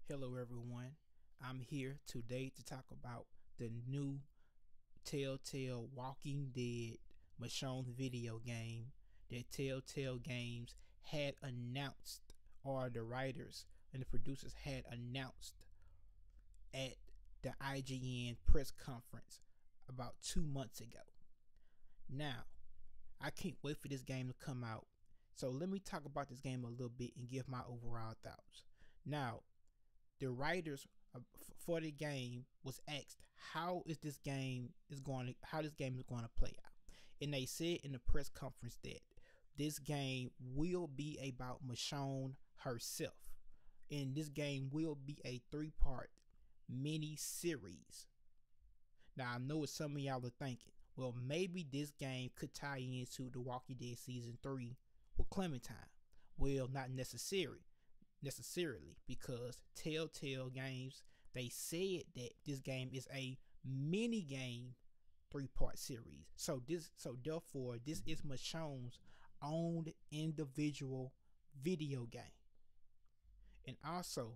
Hello everyone, I'm here today to talk about the new Telltale Walking Dead Michonne video game that Telltale Games had announced, or the writers and the producers had announced at the IGN press conference about 2 months ago. Now, I can't wait for this game to come out, so let me talk about this game a little bit and give my overall thoughts. Now, the writers for the game was asked how this game is going to play out, and they said in the press conference that this game will be about Michonne herself, and this game will be a 3-part mini-series. Now I know what some of y'all are thinking, well, maybe this game could tie into The Walking Dead Season 3 with Clementine. Well, not necessarily, because Telltale Games, they said that this game is a mini game 3-part series. So therefore this is Michonne's own individual video game. And also,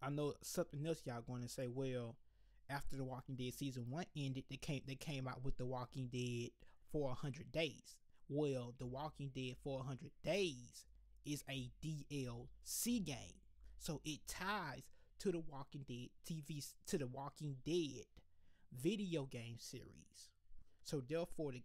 I know something else y'all going to say, well, after The Walking Dead Season 1 ended, they came out with The Walking Dead 400 Days. Well, The Walking Dead 400 Days is a DLC game, so it ties to the Walking Dead video game series. So therefore, the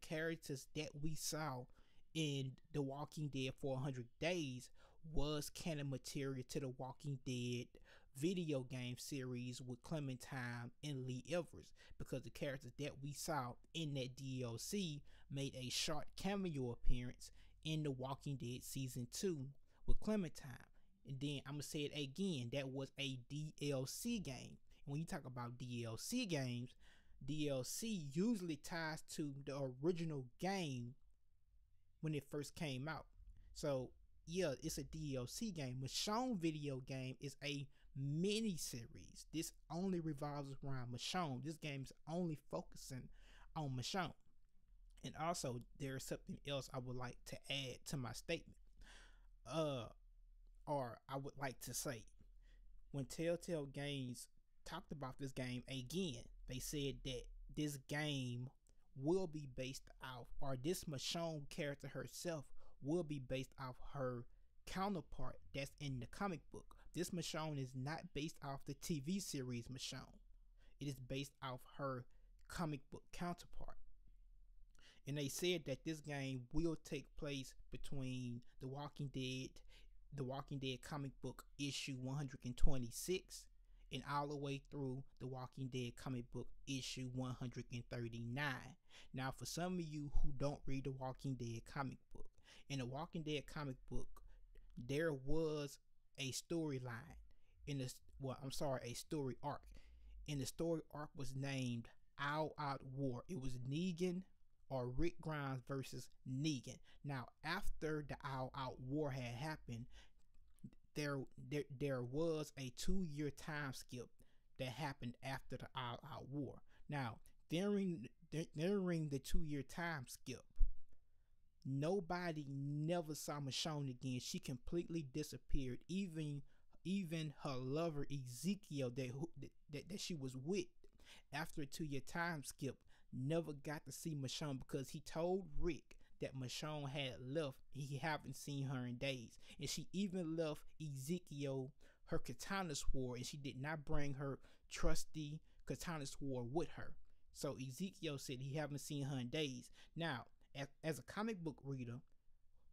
characters that we saw in The Walking Dead 400 Days was canon material to the Walking Dead video game series with Clementine and Lee Evers, because the characters that we saw in that DLC made a short cameo appearance in The Walking Dead Season 2 with Clementine. And then I'm going to say it again, that was a DLC game. And when you talk about DLC games, DLC usually ties to the original game when it first came out. So yeah, it's a DLC game. Michonne video game is a mini-series. This only revolves around Michonne. This game is only focusing on Michonne. And also, there's something else I would like to add to my statement. Or I would like to say, when Telltale Games talked about this game again, they said that this game will be based off, or this Michonne character herself will be based off her counterpart that's in the comic book. This Michonne is not based off the TV series Michonne. It is based off her comic book counterpart. And they said that this game will take place between The Walking Dead comic book issue 126 and all the way through The Walking Dead comic book issue 139. Now, for some of you who don't read The Walking Dead comic book, in The Walking Dead comic book, there was a storyline a story arc. And the story arc was named All Out War. It was Negan or Rick Grimes versus Negan. Now, after the All Out War had happened, there was a 2-year time skip that happened after the All Out War. Now, during the 2-year time skip, nobody never saw Michonne again. She completely disappeared. Even her lover Ezekiel that she was with after a 2-year time skip never got to see Michonne, because he told Rick that Michonne had left. He haven't seen her in days. And she even left Ezekiel her katana sword, and she did not bring her trusty katana sword with her. So Ezekiel said he haven't seen her in days. Now, as a comic book reader,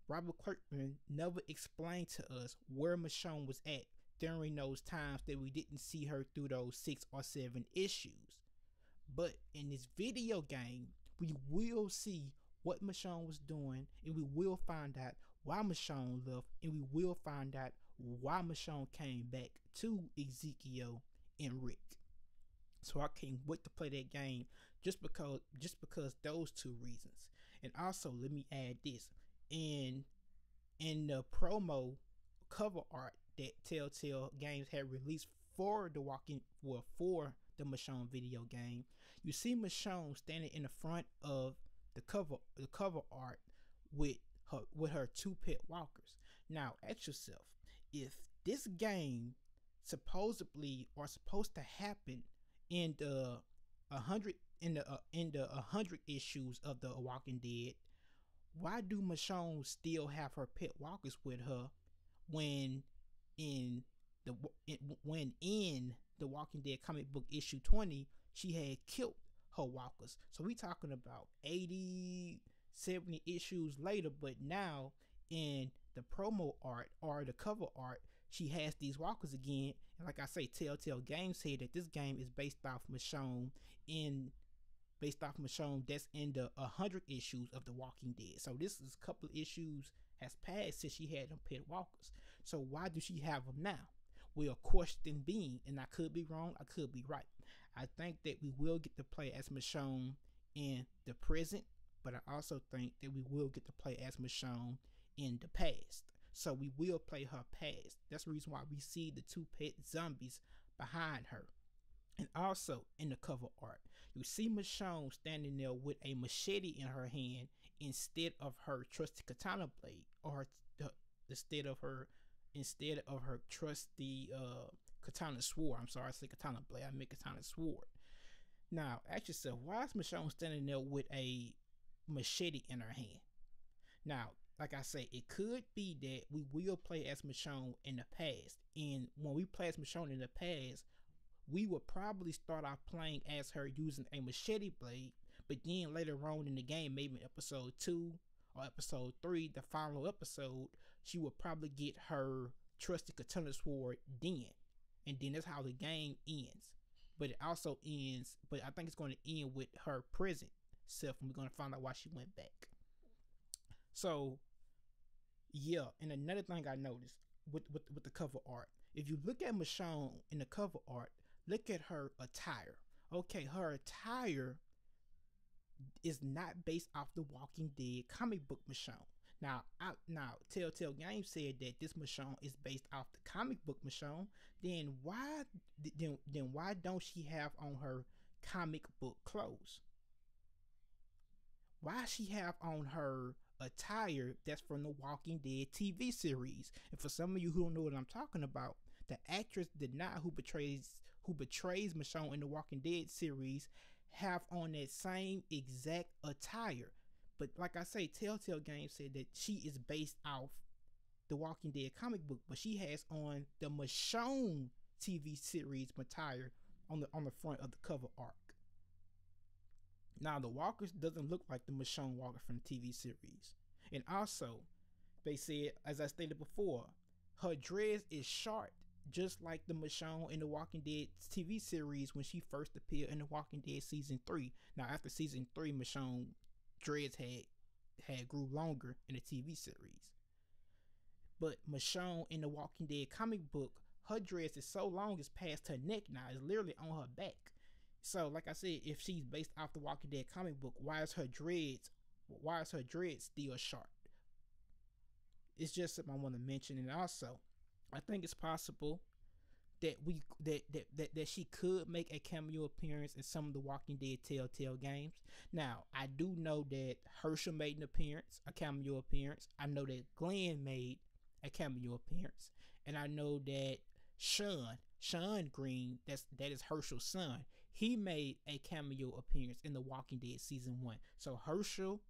Robert Kirkman never explained to us where Michonne was at during those times that we didn't see her through those 6 or 7 issues. But in this video game, we will see what Michonne was doing, and we will find out why Michonne left, and we will find out why Michonne came back to Ezekiel and Rick. So I can't wait to play that game just because those 2 reasons. And also, let me add this. In the promo cover art that Telltale Games had released for the Michonne video game, you see Michonne standing in the front of the cover art with her 2 pet walkers. Now, ask yourself, if this game supposedly or supposed to happen in the 100 in the 100 issues of the Walking Dead, why do Michonne still have her pet walkers with her when in the when in the Walking Dead comic book issue 20 she had killed her walkers? So we talking about 80, 70 issues later, but now in the promo art or the cover art, she has these walkers again. And like I say, Telltale Games said that this game is based off Michonne that's in the 100 issues of The Walking Dead. So this is a couple of issues has passed since she had them pet walkers. So why do she have them now? Well, question being, and I could be wrong, I could be right, I think that we will get to play as Michonne in the present, but I also think that we will get to play as Michonne in the past. So we will play her past. That's the reason why we see the two pet zombies behind her. And also in the cover art, you see Michonne standing there with a machete in her hand instead of her trusty katana blade, or instead of her trusty katana sword. I'm sorry, I said katana blade. I meant katana sword. Now, ask yourself, why is Michonne standing there with a machete in her hand? Now, like I say, it could be that we will play as Michonne in the past, and when we play as Michonne in the past, we will probably start off playing as her using a machete blade, but then later on in the game, maybe in episode 2 or episode 3, the final episode, she will probably get her trusty katana sword then, and then that's how the game ends. But it also ends, but I think it's going to end with her present self, and we're going to find out why she went back. So yeah, and another thing I noticed with the cover art, if you look at Michonne in the cover art, look at her attire. Okay, her attire is not based off the Walking Dead comic book Michonne. Now Telltale Games said that this Michonne is based off the comic book Michonne. Then why don't she have on her comic book clothes? Why she have on her attire that's from the Walking Dead TV series? And for some of you who don't know what I'm talking about, the actress Denai who betrays Michonne in the Walking Dead series have on that same exact attire. But like I say, Telltale Games said that she is based off the Walking Dead comic book, but she has on the Michonne TV series attire on the front of the cover art. Now the walkers doesn't look like the Michonne Walker from the TV series. And also, they said, as I stated before, her dreads is short, just like the Michonne in the Walking Dead TV series when she first appeared in the Walking Dead season 3. Now after season 3, Michonne dreads had grew longer in the TV series. But Michonne in the Walking Dead comic book, her dreads is so long it's past her neck now. It's literally on her back. So like I said, if she's based off the Walking Dead comic book, why is her dreads still short? It's just something I want to mention. And also, I think it's possible that that she could make a cameo appearance in some of the Walking Dead Telltale games. Now, I do know that Herschel made a cameo appearance. I know that Glenn made a cameo appearance, and I know that Sean Green, that is Herschel's son, he made a cameo appearance in the Walking Dead season 1. So Herschel,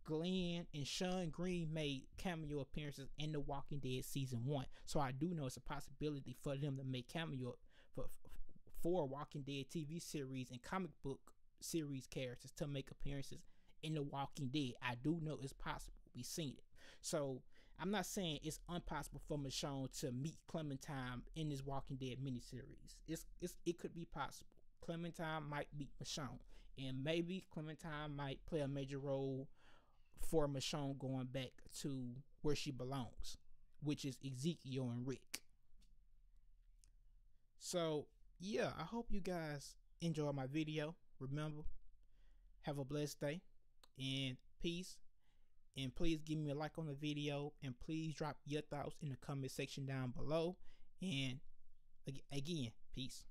Glenn, and Sean Green made cameo appearances in the Walking Dead season 1. So I do know it's a possibility for them to make cameo for Walking Dead TV series and comic book series characters to make appearances in the Walking Dead. I do know it's possible. We've seen it. So I'm not saying it's impossible for Michonne to meet Clementine in this Walking Dead miniseries. It could be possible. Clementine might meet Michonne, and maybe Clementine might play a major role for Michonne going back to where she belongs, which is Ezekiel and Rick. So yeah, I hope you guys enjoy my video. Remember, have a blessed day and peace. And please give me a like on the video, and please drop your thoughts in the comment section down below. And again, peace.